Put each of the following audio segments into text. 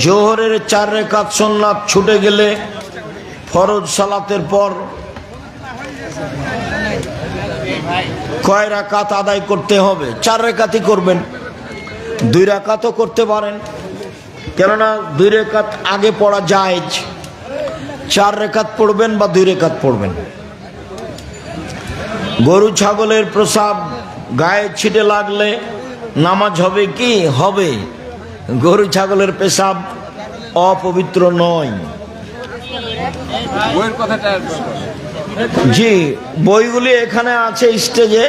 জোহরের 4 রাকাত সুন্নাত ছুটে গেলে ফরজ সালাতের পর কয় রাকাত আদায় করতে হবে? 4 রাকাতই করবেন, 2 রাকাতও করতে পারেন, কেননা 2 রাকাত আগে পড়া জায়েজ। 4 রাকাত পড়বেন বা 2 রাকাত পড়বেন। গরু ছাগলের প্রসাব গায়ে ছিটে লাগলে নামাজ হবে কি? হবে। গরু ছাগলের পেশাব অপবিত্র নয়। জি, বইগুলি এখানে আছে স্টেজে।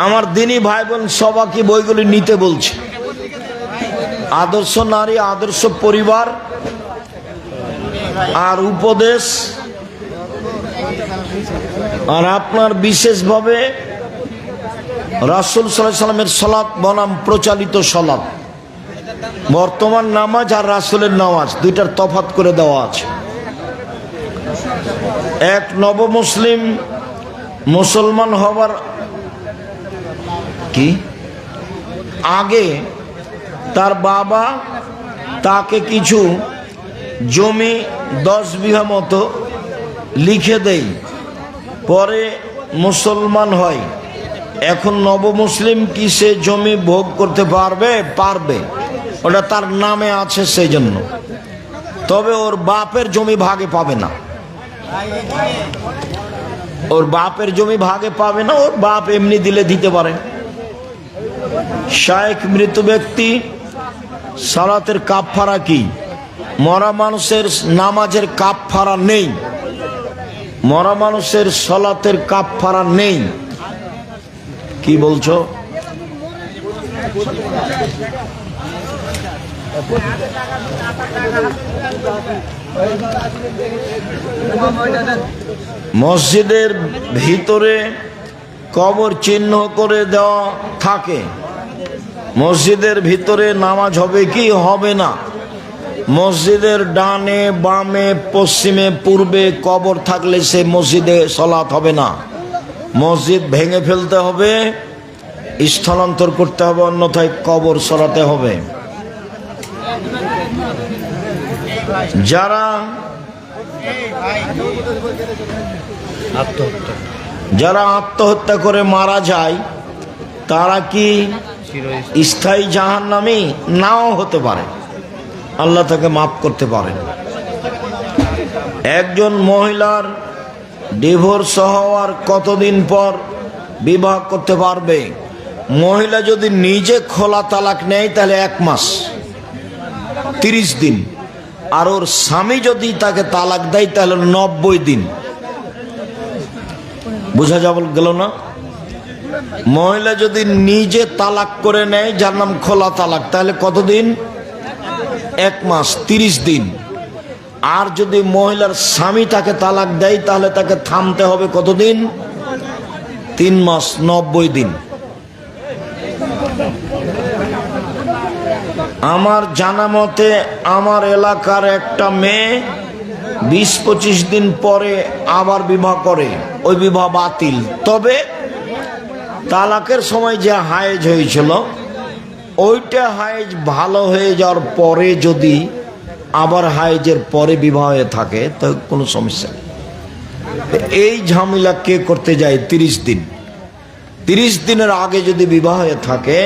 আমার দিনী ভাই বোন সবাইকে বইগুলি নিতে বলছে। আদর্শ নারী, আদর্শ পরিবার আর উপদেশ, আর আপনার বিশেষভাবে রাসূল সাল্লাল্লাহু আলাইহি সাল্লামের সালাত বনাম প্রচালিত সালাত। বর্তমান নামাজ আর রাসূলের নামাজ দুইটার তফাৎ করে দেওয়া আছে। এক নবমুসলিম মুসলমান হবার কি আগে তার বাবা তাকে কিছু জমি 10 বিঘা মতো লিখে দেয়, পরে মুসলমান হয়। এখন নবমুসলিম কি সে জমি ভোগ করতে পারবে? পারবে, ওটা তার নামে আছে সেই জন্য। তবে ওর বাপের জমি ভাগে পাবে না, ওর বাপের জমি ভাগে পাবে না। ওর বাপ এমনি দিলে দিতে পারে। শায়েখ মৃত ব্যক্তি সালাতের কাফফারা কি? মরা মানুষের নামাজের কাফফারা নেই, মরা মানুষের সালাতের কাফফারা নেই। কি বলছো? মসজিদের ভিতরে কবর চিহ্ন করে দেওয়া থাকে, মসজিদের ভিতরে নামাজ হবে কি? হবে না। মসজিদের ডানে বামে পশ্চিমে পূর্বে কবর থাকলে সে মসজিদে সালাত হবে না। মসজিদ ভেঙে ফেলতে হবে, স্থানান্তর করতে হবে, অন্যথায় কবর সরাতে হবে। যারা আত্মহত্যা করে মারা যায় তারা কি স্থায়ী জাহান্নামী? নাও হতে পারে, আল্লাহ তাকে মাফ করতে পারেন। একজন মহিলার ডিভোর্স হওয়ার কতদিন পর বিবাহ করতে পারবে? মহিলা যদি নিজে খোলা তালাক নেয় তাহলে 1 মাস 30 দিন, আর ওর স্বামী যদি তাকে তালাক দেয় তাহলে 90 দিন। বোঝা গেল না? মহিলা যদি নিজে তালাক করে নেয়, যার নাম খোলা তালাক, তাহলে কতদিন? 1 মাস 30 দিন। আর যদি মহিলার স্বামী তাকে তালাক দেয় তাহলে তাকে থামতে হবে কতদিন? 3 মাস 90 দিন। আমার জানা মতে আমার এলাকার একটা মেয়ে 20-25 দিন পরে আবার বিবাহ করে, ওই বিবাহ বাতিল। তবে তালাকের সময় যে হায়েজ হয়েছিল ওইটা হায়েজ ভালো হয়ে যাওয়ার পরে যদি আবার হায়েজের পরে বিবাহ হয়ে থাকে তো কোনো সমস্যা নেই। এই ঝামেলা কে করতে যায়? 30 দিন। 30 দিনের আগে যদি বিবাহ হয়ে থাকে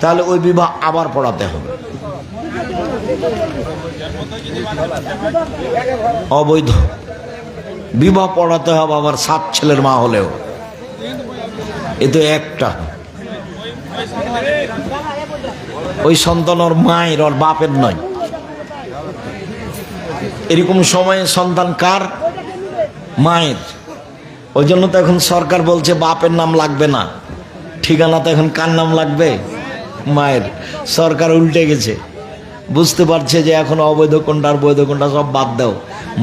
তাহলে ওই বিবাহ আবার পড়াতে হবে। অবৈধ বিবাহ পড়াতে হবে, আবার 7 ছেলের মা হলেও। এ তো একটা, ওই সন্তান ওর মায়ের, ওর বাপের নয়। এরকম সময়ে সন্তান কার? মায়ের। ওই জন্য তো এখন সরকার বলছে বাপের নাম লাগবে না, ঠিকানা তো এখন কার নাম লাগবে? মায়ের। সরকার উল্টে গেছে, বুঝতে পারছে যে এখন অবৈধ কোনটা আর বৈধ কোনটা সব বাদ দাও,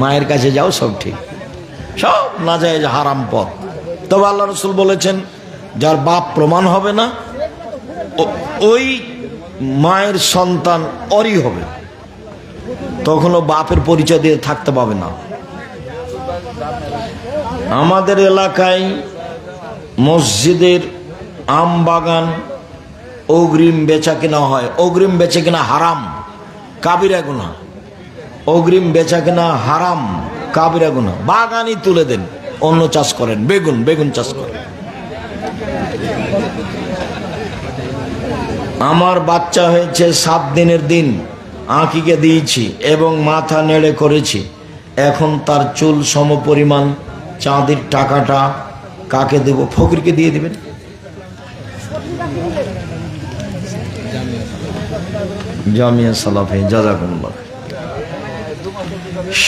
মায়ের কাছে যাও, সব ঠিক, সব না যায় হারাম পথ। তবে আল্লাহ রসুল বলেছেন যার বাপ প্রমাণ হবে না ওই মায়ের সন্তান ওরই হবে, তখনও বাপের পরিচয় দিয়ে থাকতে পাবে না। আমাদের এলাকায় মসজিদের আম বাগান অগ্রিম বেচা কেনা হয়। অগ্রিম বেচে কিনা হারাম, কাবিরা গুনাহ। অগ্রিম বেচা কেনা হারাম, কাবিরা গুনাহ। বাগানই তুলে দেন, অন্য চাষ করেন, বেগুন চাষ করেন। আমার বাচ্চা হয়েছে 7 দিনের দিন, আঁকিকে দিয়েছি এবং মাথা নেড়ে করেছি। এখন তার চুল সমপরিমাণ চাঁদির টাকাটা কাকে দেব? ফকিরকে দিয়ে দিবেন। জামিয়া সালাফি, জাযাকুমুল্লাহ।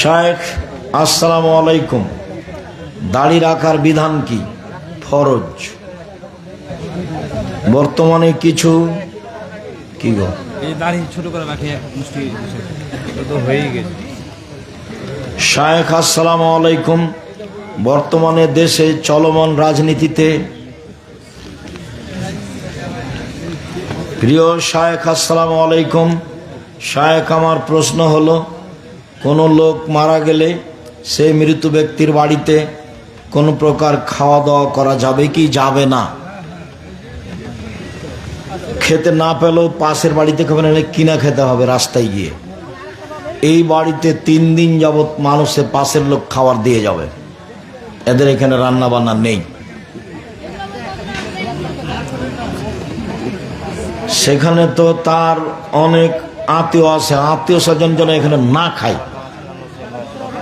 শায়েখ আসসালামু আলাইকুম, দাড়ি রাখার বিধান কি? ফরজ। বর্তমানে কিছু কি গো, এই দাড়ি ছোট করে রাখি মুষ্টি তো হয়ে গেছে। শায়েখ আসসালামু আলাইকুম, বর্তমানে দেশে চলমান রাজনীতিতে, প্রিয় শায়েখ আসসালামু আলাইকুম। শায়েখ, আমার প্রশ্ন হলো, কোনো লোক মারা গেলে সেই মৃত ব্যক্তির বাড়িতে কোনো প্রকার খাওয়া দাওয়া করা যাবে কি যাবে না? খেতে না পেলেও পাশের বাড়িতে খাবে, না কিনা খেতে হবে রাস্তায় গিয়ে। এই বাড়িতে 3 দিন যাবৎ মানুষের পাশের লোক খাবার দিয়ে যাবে, এদের এখানে রান্না বান্না নেই। সেখানে তো তার অনেক আত্মীয় আছে, আত্মীয় স্বজন যেন এখানে না খায়।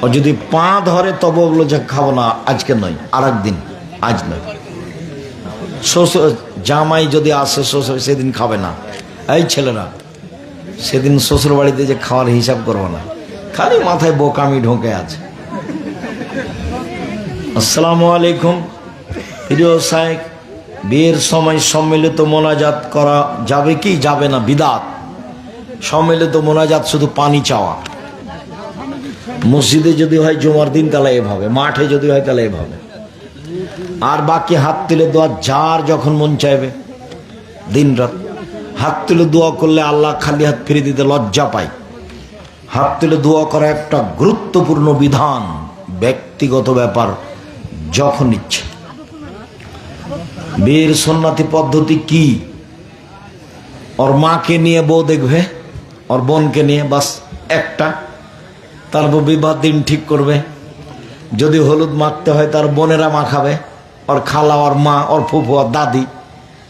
ও যদি পা ধরে তবে বললো যে খাবো না, আজকে নয়, আর একদিন, আজ নয়। শ্বশুর জামাই যদি আসে শ্বশুর, সেদিন খাবে না। এই ছেলেরা, সেদিন শ্বশুর বাড়িতে যে খাওয়ার হিসাব করবো না, খালি মাথায় বোকামি ঢোকে আছে। আসসালামু আলাইকুম, প্রিয় শায়েখ, বিয়ের সময় সম্মিলিত মোনাজাত করা যাবে কি যাবে না? বিদাত। সম্মিলিত মোনাজাত শুধু পানি চাওয়া। মসজিদে যদি হয় জুমার দিন তাহলে এভাবে, মাঠে যদি হয় তাহলে এভাবে। আর বাকি হাত তুলে দোয়া যার যখন মন চাইবে দিন রাত। হাত তুলে দোয়া করলে আল্লাহ খালি হাত ফিরে দিতে লজ্জা পায়। হাত তুলে দোয়া করা একটা গুরুত্বপূর্ণ বিধান, ব্যক্তিগত ব্যাপার, যখন ইচ্ছে। বিয়ের সুন্নতি পদ্ধতি কি? ওর মাকে নিয়ে বউ দেখবে, ওর বোনকে নিয়ে, বাস একটা। তারপর বিবাহ দিন ঠিক করবে। যদি হলুদ মাখতে হয় তার বোনেরা মাখাবে, ওর খালা, ওর মা, ওর ফুফু, ওর দাদি,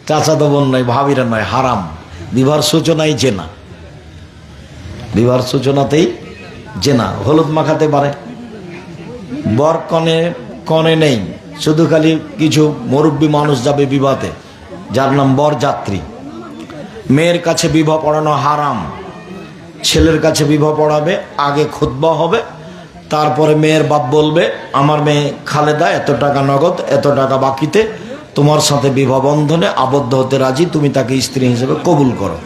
চাচাতো বোন নয়, ভাবিরা নয়, হারাম। বিবাহের সূচনাই জেনা, বিবাহের সূচনাতেই জেনা। হলুদ মাখাতে পারে, বর কনে নেই, শুধু খালি কিছু মুরব্বী মানুষ যাবে বিবাহতে, যার নাম বরযাত্রী। মেয়ের কাছে বিবাহ পড়ানো হারাম। ছেলের কাছে বিবাহ পড়াবে, আগে খুতবা হবে, তারপরে মেয়ের বাপ বলবে, আমার মেয়ে খালেদা এত টাকা নগদ, এত টাকা বাকিতে তোমার সাথে বিবাহ বন্ধনে আবদ্ধ হতে রাজি, তুমি তাকে স্ত্রী হিসেবে কবুল করো।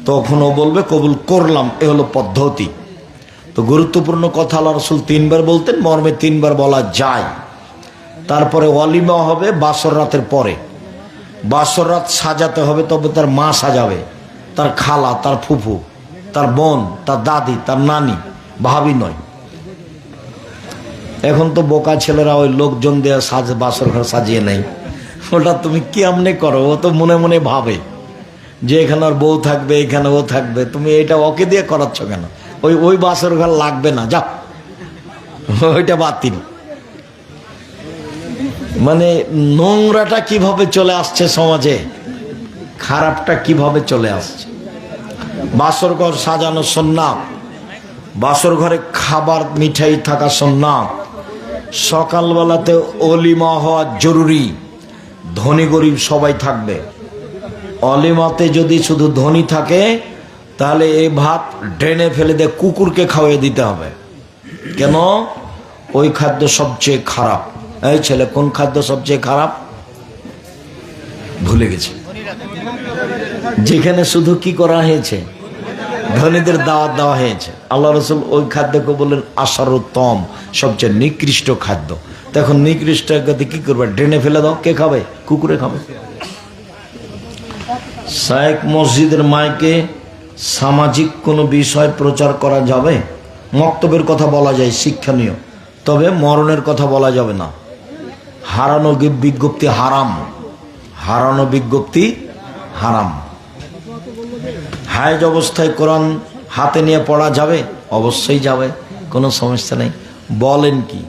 তখন ও বলবে কবুল করলাম। এ হলো পদ্ধতি। তো গুরুত্বপূর্ণ কথা আল্লাহ রাসূল 3 বার বলতেন, মর্মে 3 বার বলা যায়। তারপরে ওয়ালিমা হবে বাসর রাতের পরে। বাসর রাত সাজাতে হবে, তবে তার মা সাজাবে, তার খালা, তার ফুফু, তার বোন, তার দাদি, তার নানি, ভাবি নয়। এখন তো বোকা ছেলেরা ওই লোকজন দিয়ে বাসর ঘর সাজিয়ে নেয়। ওটা তুমি কি আমনে করো? ও তো মনে মনে ভাবে যে এখানে ওর বউ থাকবে, এখানে ও থাকবে, তুমি এটা ওকে দিয়ে করাচ্ছ কেন? ওই বাসর ঘর লাগবে না, যা, ওইটা বাতিল। মানে নোংরাটা কিভাবে চলে আসছে সমাজে, খারাপটা কিভাবে চলে আসছে। বাসর ঘর সাজানো সুন্নাত, বাসর ঘরে খাবার মিঠাই থাকা সুন্নাত, সকালবেলাতে অলিমা হওয়া জরুরি। ধনী গরিব সবাই থাকবে। অলিমাতে যদি শুধু ধনী থাকে তাহলে এই ভাত ড্রেনে ফেলে দিয়ে কুকুরকে খাওয়াই দিতে হবে। কেন? ওই খাদ্য সবচেয়ে খারাপ। এই ছেলে, কোন খাদ্য সবচেয়ে খারাপ ভুলে গেছে? যেখানে শুধু কি করা হয়েছে, ধনীদের দাওয়াত দেওয়া হয়েছে। আল্লাহ রাসূল ওই খাদ্যকে বললেন আশারুত্তম, সবচেয়ে নিকৃষ্ট খাদ্য। তখন নিকৃষ্ট গতি কি করবে? ড্রেনে ফেলে দাও, কে খাবে? কুকুরে খাবে। শায়েখ, মসজিদের মাইকে সামাজিক কোনো বিষয় প্রচার করা যাবে? মক্তবের কথা বলা যায়, শিক্ষণীয়, তবে মরণের কথা বলা যাবে না। হারানো বিজ্ঞপ্তি হারাম, হারানো বিজ্ঞপ্তি হারাম। হায়েজ অবস্থায় কোরআন হাতে নিয়ে পড়া যাবে? অবশ্যই যাবে, কোনো সমস্যা নেই। বলেন কি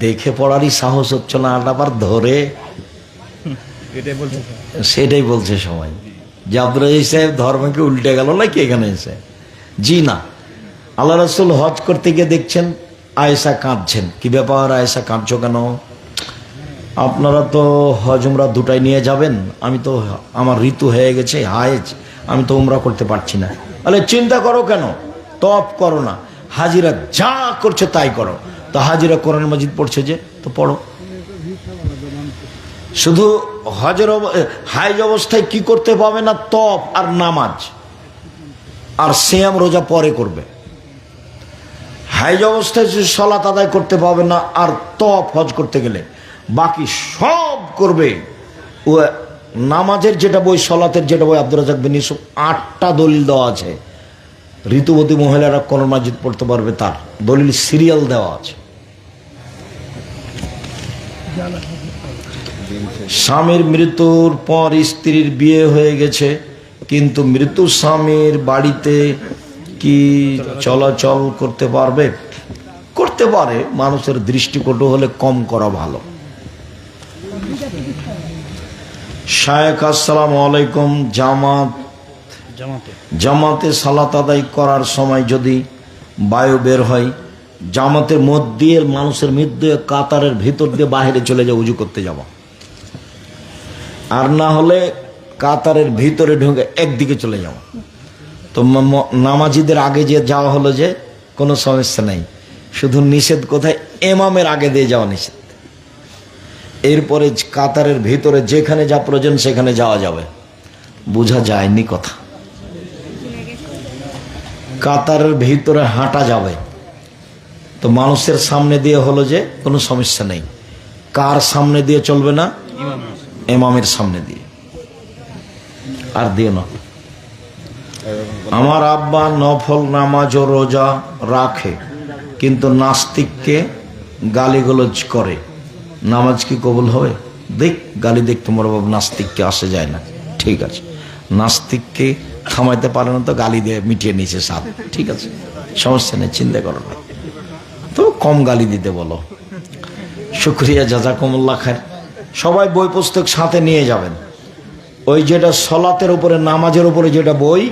দেখে পড়ারই সাহস হচ্ছে না, আবার ধরে? এটাই বলছে। সেটাই বলছে সবাই যে আব্দুল রাজিক সাহেব ধর্মকে উল্টে গেল নাকি এখানে এসে। জি না, আল্লাহ রাসূল হজ করতে গিয়ে দেখছেন আয়েশা কাঁদছেন। কি ব্যাপার আয়েশা, কাঁদছো কেন? আপনারা তো হজ উমরা দুটাই নিয়ে যাবেন, আমি তো আমার ঋতু হয়ে গেছে হায়েজ, আমি তো উমরা করতে পারছি না। তাহলে চিন্তা করো কেন, তপ করো না, হাজিরা যা করছে তাই করো। তো হাজিরা কোরআন মাজিদ পড়ছে যে, তো পড়ো। শুধু হাইজ অবস্থায় কি করতে পাবে না? তপ আর নামাজ আর সিয়াম রোজা পরে করবে। হাইজ অবস্থায় সালাত আদায় করতে পাবে না আর তপ হজ করতে গেলে, বাকি সব করবে। ও নামাজের যেটা বই, সালাতের যেটা বই, আব্দুর রাজ্জাক বিন ইউসুফ 8টা দলিল দেওয়া আছে। ঋতুবতী মহিলারা কোরআন মাজিদ পড়তে পারবে, তার দলিল সিরিয়াল দেওয়া আছে। স্বামীর মৃত্যুর পর স্ত্রীর বিয়ে হয়ে গেছে, কিন্তু মৃত্যু স্বামীর বাড়িতে কি চলাচল করতে পারবে? করতে পারে, মানুষের দৃষ্টিকটু হলে কম করা ভালো। শায়েখ আসসালামু আলাইকুম, জামাতে সালাত আদায় করার সময় যদি বায়ু বের হয়, জামাতের মধ্যে দিয়ে মানুষের মধ্যে কাতারের ভিতর দিয়ে বাইরে চলে যাও উজু করতে যাব, আর না হলে কাতারের ভিতরে ঢুকে একদিকে চলে যাও। তো নামাজিদের আগে যে যাওয়া হলো যে কোনো সমস্যা নেই, শুধু নিষেধ কোথায়? ইমামের আগে দিয়ে যাওয়া নিষেধ। এরপরে কাতারের ভিতরে যেখানে যা প্রয়োজন সেখানে যাওয়া যাবে। বোঝা যায়নি কথা? কাতারের ভিতরে হাঁটা যাবে, তো মানুষের সামনে দিয়ে হলো যে কোনো সমস্যা নেই। কার সামনে দিয়ে চলবে না? ইমামের সামনে দিয়ে। আর দিও না। আমার আব্বা নফল নামাজ ও রোজা রাখে, কিন্তু নাস্তিককে গালিগালাজ করে, নামাজ কি কবুল হবে? দেখ গালি দেখ, তোমার বাবা নাস্তিককে আসে যায় না, ঠিক আছে। নাস্তিককে থামাইতে পারে না তো গালি দিয়ে মিটিয়ে নিয়েছে সাথ, ঠিক আছে, সমস্যা নেই, চিন্তা করো না। তো কম গালি দিতে বলো। শুক্রিয়া, জাযাকুমুল্লাহ খায়ের। সবাই বই পুস্তক সাথে নিয়ে যাবেন। ওই যেটা সলাতের উপরে, নামাজের উপরে যেটা বই,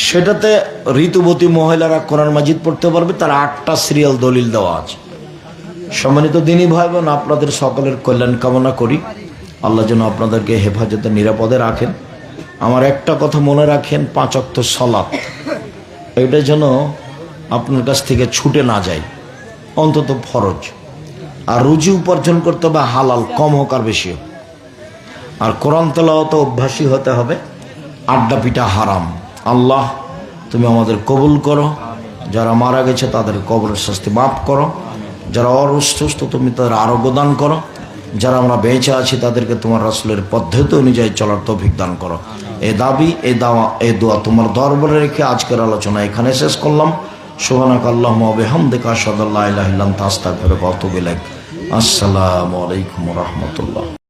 সেটাতে ঋতুবতী মহিলারা কোরআন মাজিদ পড়তে পারবে, তার 8টা সিরিয়াল দলিল দেওয়া আছে। সম্মানিত দিনী ভাই বোন, আপনাদের সকলের কল্যাণ কামনা করি। আল্লাহ যেন আপনাদেরকে হেফাজতে নিরাপদে রাখেন। আমার একটা কথা মনে রাখেন, 5 ওয়াক্ত সালাত, এটা যেন আপনার কাছ থেকে ছুটে না যায়, অন্তত ফরজ। আর রুজি উপার্জন করতে হবে হালাল, কম হোক আর বেশি হোক। আর কোরআন তেলাওয়াতে অভ্যাসী হতে হবে, আড্ডা পিটা হারাম। আল্লাহ তুমি আমাদের কবুল করো, যারা মারা গেছে তাদের কবরের শাস্তি মাফ করো, যারা অসুস্থ তুমি তাদের আরোগ্য দান করো, যারা আমরা বেঁচে আছি তাদেরকে তোমার রাসূলের পদ্ধতি অনুযায়ী চলার তৌফিক দান করো। এই দাবি, এই দোয়া তোমার দরবারে রেখে আজকের আলোচনা এখানে শেষ করলাম। সুবহানাকা আল্লাহুম্মা ওয়া বিহামদিকা আশহাদু আল্লা ইলাহা ইল্লা আনতা আস্তাগফিরুকা ওয়া আতুবু ইলাইক। আসসালামু আলাইকুম ওয়া রাহমাতুল্লাহ।